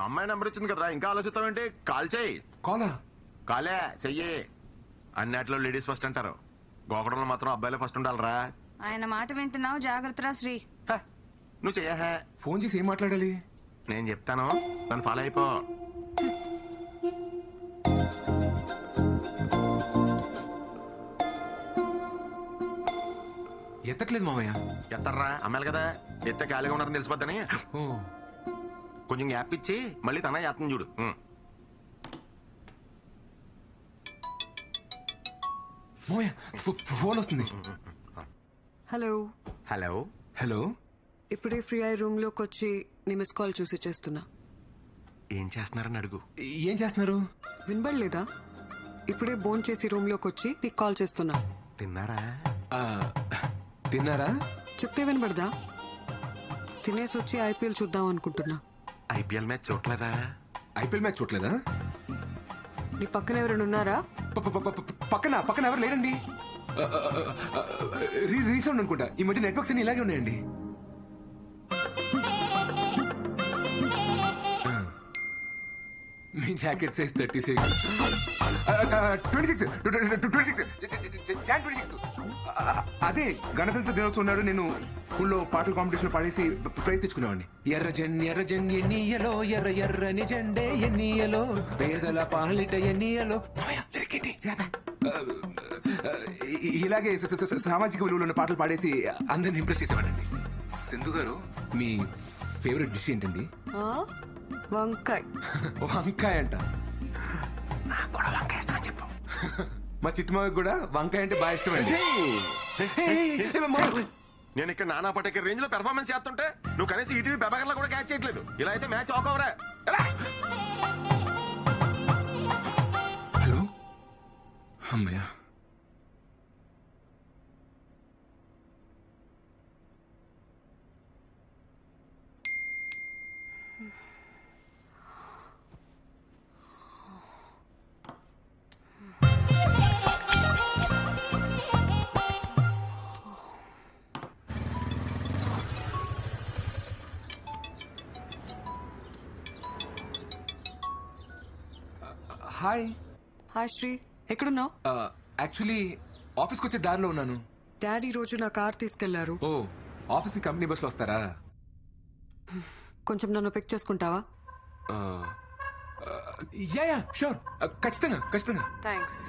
అమ్మాయి నెంబర్ ఇచ్చింది కదరా, ఇంకా ఆలోచిస్తావేంటి? కాల్ చేయి. కాలా? కాలే చెయ్యి. అన్నిట్లో లేడీస్ ఫస్ట్ అంటారు, గోకడంలో మాత్రం అబ్బాయిలే ఫస్ట్ ఉండాలరా. ఆయన మాట వింటున్నావు, జాగ్రత్తరా శ్రీ. నువ్వు చెయ్యహే. ఫోన్ చేసి ఏం మాట్లాడాలి? నేను చెప్తాను, నన్ను ఫాలో అయిపో. ఎత్తట్లేదు మామయ్య. ఎత్తర్రా, అమ్మాయిలు కదా, ఎత్తే ఖాళీగా ఉన్నారని తెలిసిపోద్దని ఓ కొంచెం గ్యాప్ ఇచ్చి మళ్ళీ తన ఎత్తని చూడు. మామయ్య ఫోన్ వస్తుంది. హలో. హలో. హలో. ఇప్పుడే ఫ్రీ అయ్యి రూమ్ లోకి వచ్చి నీ మిస్ కాల్ చూసి చేస్తున్నా. ఏం చేస్తున్నారని అడుగు. ఏం చేస్తున్నారు? వినబడలేదా? ఇప్పుడే బోన్ చేసి రూమ్ లోకి వచ్చి నీకు కాల్ చేస్తున్నా. తిన్నారా? తిన్నారా? చెప్తే వినబడదా? తినేసి వచ్చి ఐపీఎల్ చూద్దాం అనుకుంటున్నా. ఐపీఎల్ మ్యాచ్ చూడలేదా? ఐపీఎల్ మ్యాచ్ చూడలేదా? నీ పక్కన ఎవరైనా ఉన్నారా? పక్కన ఎవరు లేరండి. రీసౌండ్ అనుకుంటా. ఈ మధ్య నెట్వర్క్స్ అన్ని ఇలాగే ఉన్నాయండి. మీ జాకెట్ సైజ్ 36. 26. అదే గణతంత్ర దినోత్సవం నాడు నేను స్కూల్లో పాటల కాంపిటీషన్ పాడేసి ప్రైజ్ తెచ్చుకునేవాడిని. ఎర్రజన్ ఎన్నియలో ఎర్ర ఎర్రని జెండే ఎన్నియలో పేదల పాలిట ఎన్నియలో. ఇలాగే సామాజిక విలువలు ఉన్న పాటలు పాడేసి అందరిని ఇంప్రెస్ చేసేవాడండి. సింధు గారు, మీ ఫేవరెట్ డిష్ ఏంటండి? వంకాయ. వంకాయ అంట. నాకు కూడా వంకాయ ఇష్టం అని చెప్పు. మా చిట్టుమాకి కూడా వంకాయ అంటే బాగా ఇష్టం అండి. నేను ఇక్కడ నానా పటేకర్ రేంజ్ లో పెర్ఫార్మెన్స్ చేస్తుంటే నువ్వు కనీసం ఈటీవీ పెబగర్లా కూడా క్యాచ్ చేయట్లేదు. ఇలా అయితే మ్యాచ్ ఆకవరా. హలో. అమ్మయ్య. హాయ్. హాయ్ శ్రీ, ఎక్కడున్నావు? యాక్చువల్లీ ఆఫీస్కి వచ్చే దారిలో ఉన్నాను. డాడీ రోజు నా కార్ తీసుకెళ్లారు. ఓ, ఆఫీస్కి కంపెనీ బస్సులో వస్తారా? కొంచెం నన్ను పిక్ చేసుకుంటావా? యా షూర్, ఖచ్చితంగా. థ్యాంక్స్.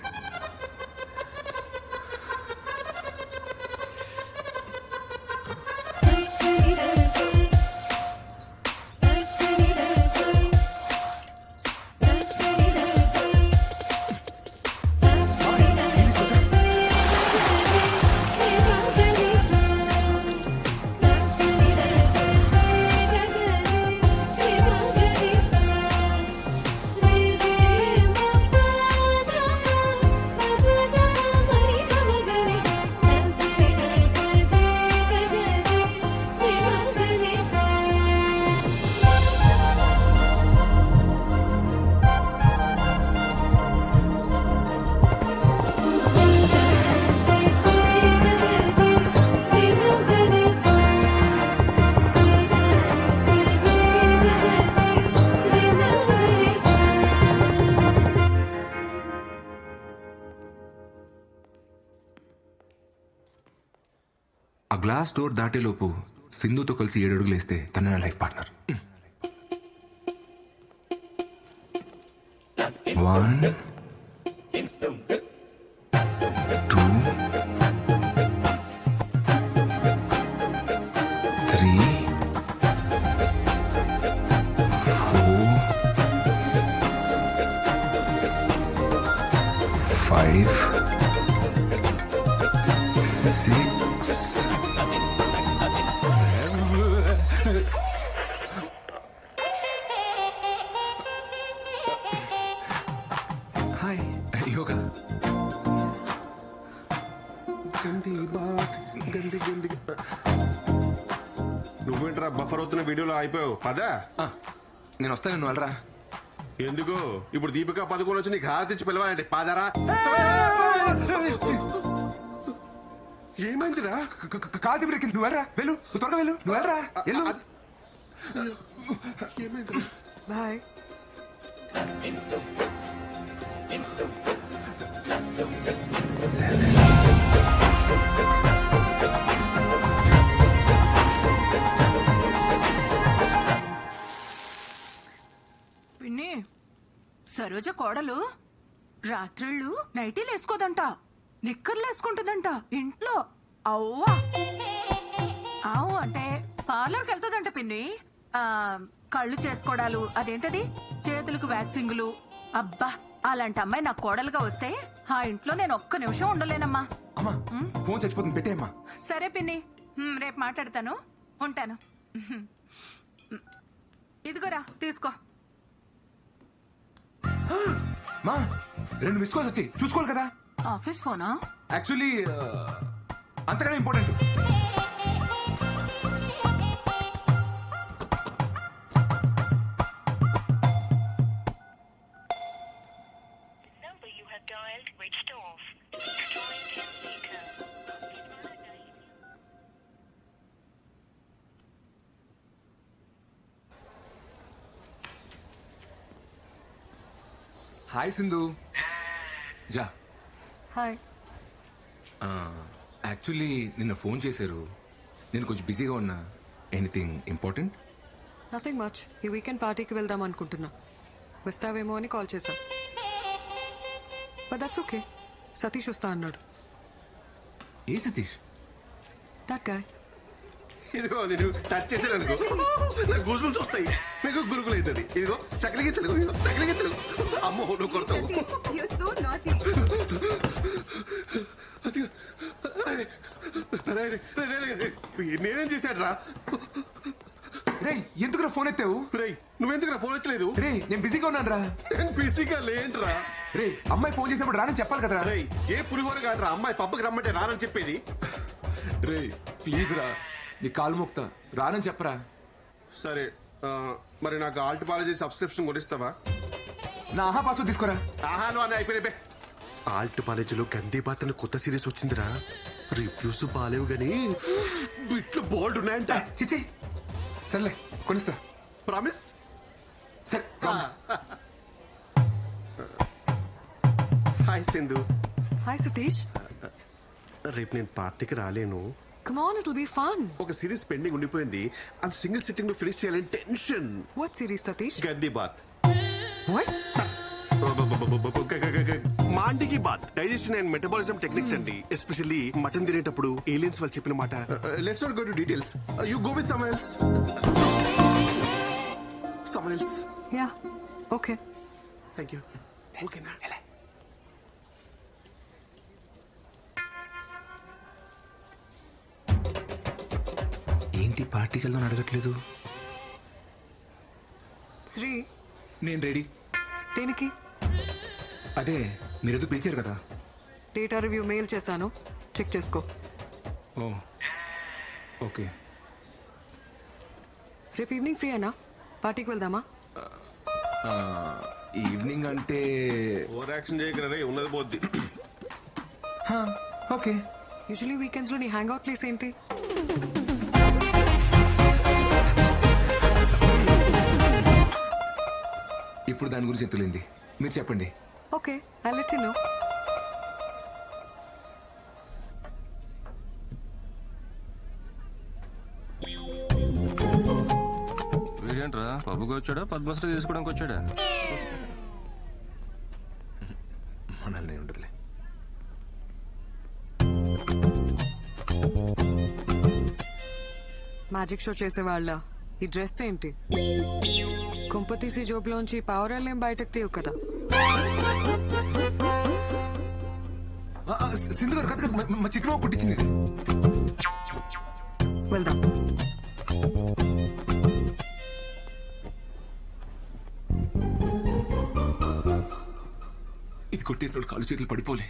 ఆ గ్లాస్ డోర్ దాటేలోపు సింధుతో కలిసి 7 అడుగులు వేస్తే తన నా లైఫ్ పార్ట్నర్. 1 2 3 4 5 6 హాయ్. యోగా. నువ్వేంట్రా బఫర్ అవుతున్న వీడియోలో అయిపోయావు? పదా నేను వస్తాను, నువ్వు వెళ్ళరా. ఎందుకు? ఇప్పుడు దీపిక పదుకోలు వచ్చి నీకు హారతిచ్చి పిలవాలంటే పాదారా? ఏమైందిరా? కాదు బ్రేక్. నువ్వు వెళ్ళరా, వెళ్ళు. త్వరగా వెళ్ళు. నువ్వు వెళ్ళరా, వెళ్ళు. ఏమైందిరా? బాయ్. పిన్ని సరోజ కోడలు రాత్రిళ్ళు నైటీలు వేసుకోదంట, నిక్కర్లు వేసుకుంటుందంట ఇంట్లో. అవ్వా అవు అంటే పార్లర్కి వెళ్తుందంట పిన్ని. కళ్ళు చేసుకోవడాలు, అదేంటది చేతులకు వ్యాక్సింగులు. అబ్బా అలాంటి అమ్మాయి నా కోడలుగా వస్తే ఆ ఇంట్లో నేను ఒక్క నిమిషం ఉండలేనమ్మా. అమ్మా ఫోన్ చచ్చిపోతుంది, పెట్టేయమ్మా. సరే పిన్ని, రేపు మాట్లాడతాను, ఉంటాను. ఇదిగోరా తీసుకో. మా 2 మిస్ కాల్స్ వచ్చి చూసుకోవాలి కదా. ఆఫీస్ ఫోనా? యాక్చువల్లీ అంతకన్నా important. number you have dialed switched off. Please try again later. Hi Sindhu. జా. హాయ్. యాక్చువల్లీ నిన్న ఫోన్ చేశారు, నేను కొంచెం బిజీగా ఉన్నా. Anything important? Nothing much. ఈ వీకెండ్ పార్టీకి వెళ్దాం అనుకుంటున్నా. వస్తావేమో అని కాల్ చేశా. But that's okay. సతీష్ వస్తా అన్నాడు. ఏ సతీష్? That guy. ఇదిగో నేను టచ్ చేశాను అనుకో, నాకు గూజులు వస్తాయి. మీకు గురుగులు అవుతుంది. ఇదిగో చక్కలికి తెలుగు, చక్కలికి తెలుగు. అమ్మో నువ్వు కొడతావు. అదిగో, నేనేం చేశాడు రా? రే ఎందుకురా ఫోన్ ఎత్తావు? రే నువ్వెందుకురా ఫోన్ ఎత్తలేదు? రే నేను బిజీగా ఉన్నాను రా. నేను బిజీగా లేంట్రా. రే అమ్మాయి ఫోన్ చేసినప్పుడు రానని చెప్పాలి కదరా. రే ఏ పులిహోర కాదురా అమ్మాయి పబ్బకి రమ్మంటే రానని చెప్పేది. రే ప్లీజ్ రా, నీ కాలు మోక్తా, రానని చెప్పరా. సరే మరి నాకు ఆల్ట్ పాలజీ సబ్స్క్రిప్షన్ కొనిస్తావా? నా ఆహా పాస్వర్డ్ తీసుకోరా. ఆహాను అని అయిపోయినా. ఆల్ట్ కాలేజీలో గందే బాత్ అని కొత్త సిరీస్ వచ్చిందిరా. రివ్యూస్ బాలేవు గానీ బిట్లు బోల్డ్ ఉన్నాయంట. చిచి సర్లే కొనిస్తా. ప్రామిస్? సరే promise. Hi Sindhu. Hi Satish. రేపు నేను పార్టీకి రాలేను. Come on, it'll be fun. ఒక సిరీస్ పెండింగ్ ఉండిపోయింది, అది సింగిల్ సిట్టింగ్ లో ఫినిష్ చేయాలని టెన్షన్. What series, Satish? గంది బాత్. What? మాండికి బాత్ డైజెషన్ అండ్ మెటబాలిజం టెక్నిక్స్ అండి. ఎస్పెషల్లీ మటన్ తినేటప్పుడు ఏలియన్స్ వాళ్ళు చెప్పిన మాట. Let's not go to details. You go with someone else. Someone else. Yeah. Okay. Thank you. ఓకేనా? ఏంటి పార్టీకి వెళ్దాం అడగట్లేదు? శ్రీ, నేను రెడీ. దేనికి? అదే మీరేదో పిలిచారు కదా. డేటా రివ్యూ మెయిల్ చేశాను, చెక్ చేసుకో. ఓ ఓకే. రేపు ఈవినింగ్ ఫ్రీ అన్నా? పార్టీకి వెళ్దామా? ఈవినింగ్ అంటే ఓవర్ యాక్షన్ చేయకరా రే, ఉన్నది పోద్ది. ఓకే. యూజువలీ వీకెండ్స్ లో నీ హ్యాంగ్ అవుట్ ప్లేస్ ఏంటి? ఇప్పుడు దాని గురించి ఎంతలేండి, మీరు చెప్పండి. Okay, I let you know. వీడేంట్రా పబ్బుకి వచ్చాడా పద్మశ్రీ తీసుకోవడానికి వచ్చాడా? మనల్ని ఉండదులే. మ్యాజిక్ షో చేసేవాళ్ళ ఈ డ్రెస్ ఏంటి? కుంపతీసి జోబులోంచి పావురాలేం బయటకు తీయవు కదా. సింధు గారు కదా మా చికెన్ కుట్టించింది. వెళ్దాం. ఇది కొట్టేసినప్పుడు కాళ్ళు చేతులు పడిపోలే.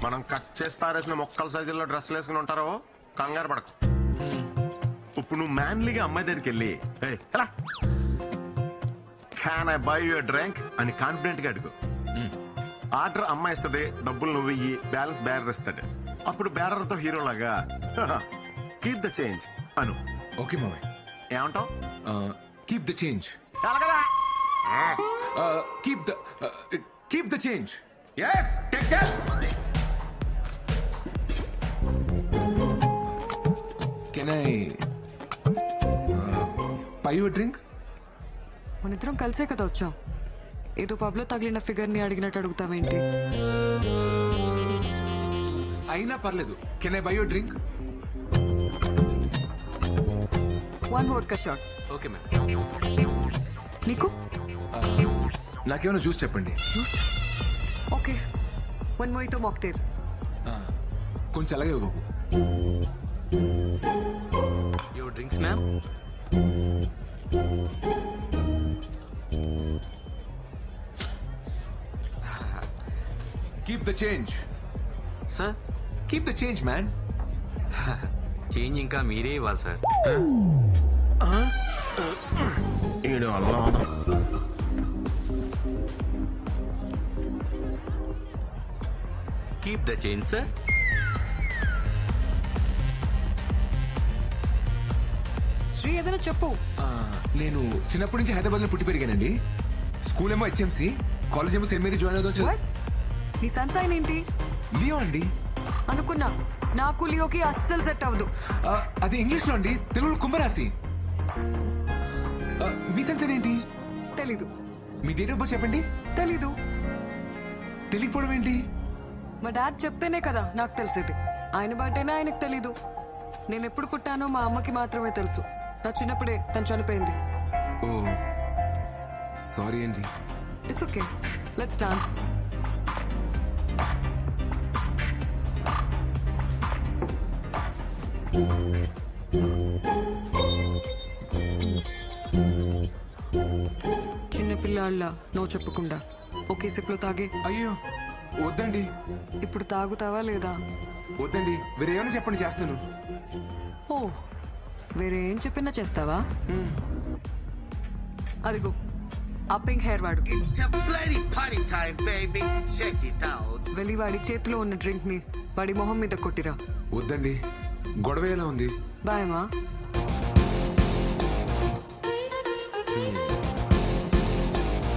మనం కట్ చేసి పారేసిన మొక్కల సైజుల్లో డ్రెస్సులు వేసుకుని ఉంటారో కంగారు పడకు. ఇప్పుడు నువ్వు మ్యాన్లీగా అమ్మాయి దగ్గరికి వెళ్ళి can I buy your drink అని కాన్ఫిడెంట్ గా అడుగు. ఆర్డర్ అమ్మాయి ఇస్తుంది, డబ్బులు నువ్వు ఇయ్యి, బ్యాలెన్స్ బేరర్ ఇస్తాడు. అప్పుడు బేరర్ తో హీరో లాగా కీప్ ద చేంజ్ అను. ఓకే మామయ్య. ఏమంటావు? Keep the change. Keep the change. Yes take చల్. Can I buy your drink? మనిద్దరం కలిసే కదా వచ్చాం. ఏదో పబ్లో తగిలిన ఫిగర్ ని అడిగినట్టు అడుగుతావేంటి? అయినా పర్లేదు. Can I buy your drink? 1 vodka shot. Okay ma'am. నీకు? నాకేమైనా జ్యూస్ చెప్పండి. ఓకే. 1 mojito mocktail. కొంచెం అలాగే బాబు. Your drinks ma'am. Keep the change. Sir keep the change man. Change ఇంకా మీరే ఇవ్వాలి సార్. ఈడు అల్లం. Keep the change sir. Sri ఏదైనా చెప్పు. నేను చిన్నప్పటి నుంచి హైదరాబాద్ లో పుట్టి పెరిగానండి. స్కూల్ ఏమో హెచ్ఎంసి, కాలేజ్ ఏమో సెయింట్ మేరీ జాయిన్ అవుతాం. What? నీ సన్సైన్ ఏంటి? లియో అండి. అనుకున్నా. నాకు లియోకి అస్సలు సెట్ అవ్వదు. అది ఇంగ్లీష్ లో అండి, తెలుగులో కుంభరాశి. మీ సన్సైన్ ఏంటి? తెలీదు. మీ డేట్ ఆఫ్ బర్త్ చెప్పండి. తెలీదు. తెలియకపోవడం ఏంటి? మా డాడ్ చెప్తేనే కదా నాకు తెలిసేది. ఆయన బర్త్డేనే ఆయనకు తెలీదు. నేను ఎప్పుడు పుట్టానో మా అమ్మకి మాత్రమే తెలుసు. నా చిన్నప్పుడే తను చనిపోయింది. ఓ సారీ అండి. It's okay. Let's dance. చిన్నపిల్లాళ్ళ నో చెప్పకుండా ఒకే సిప్లో తాగే. అయ్యో వద్దండి. ఇప్పుడు తాగుతావా లేదా? వద్దండి, వేరే ఏమైనా చెప్పండి చేస్తాను. ఓ వేరే ఏం చెప్పినా చేస్తావా? అదిగో ఆ పింక్ హెయిర్ వాడు. It's a bloody party time, baby. Check it out. వెళ్ళి వాడి చేతిలో ఉన్న డ్రింక్ ని వాడి మొహం మీద కొట్టిరా. వద్దండి, గొడవ ఎలా ఉంది? బాయమా.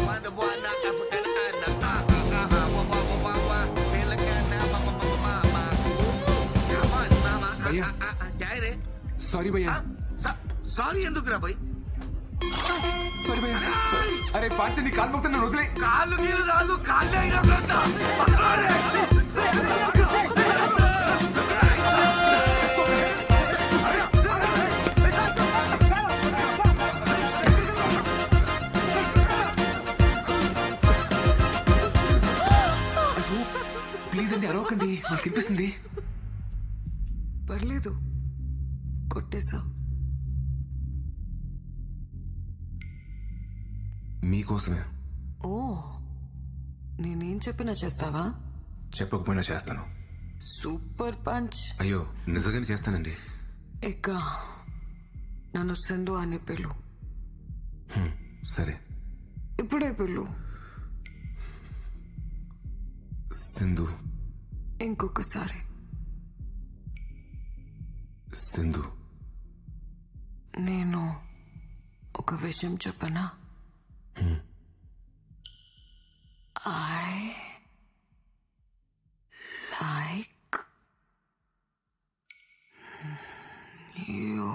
Mother boy, not African Anna. Wah, wah, wah, wah, wah. Feel like a na, mama, mama, mama. Come on, mama. భయ్యా. Jaire. సారీ భయ్యా. Sorry ఎందుకురా boy? సారీ భయ్యా. అరే పాంచని కాలు మొక్కుతా, నన్ను వదిలే. కాళ్ళు గీలు రాదు, కాళ్ళే అయినా పెడతా. పక్కనే. ప్లీజ్ అండి అరవకండి, నాకు అనిపిస్తుంది. పర్లేదు కొట్టేసా. మీకోసమే. ఓ నేనేం చెప్పినా చేస్తావా? చెప్పకపోయినా చేస్తాను. Super punch. అయ్యో నిజంగానే చేస్తానండి. ఇక నన్ను సింధు అని పిలు. సరే. ఇప్పుడే పిలు. సింధు. ఇంకొకసారి. సింధు. నేను ఒక విషయం చెప్పనా? I like you.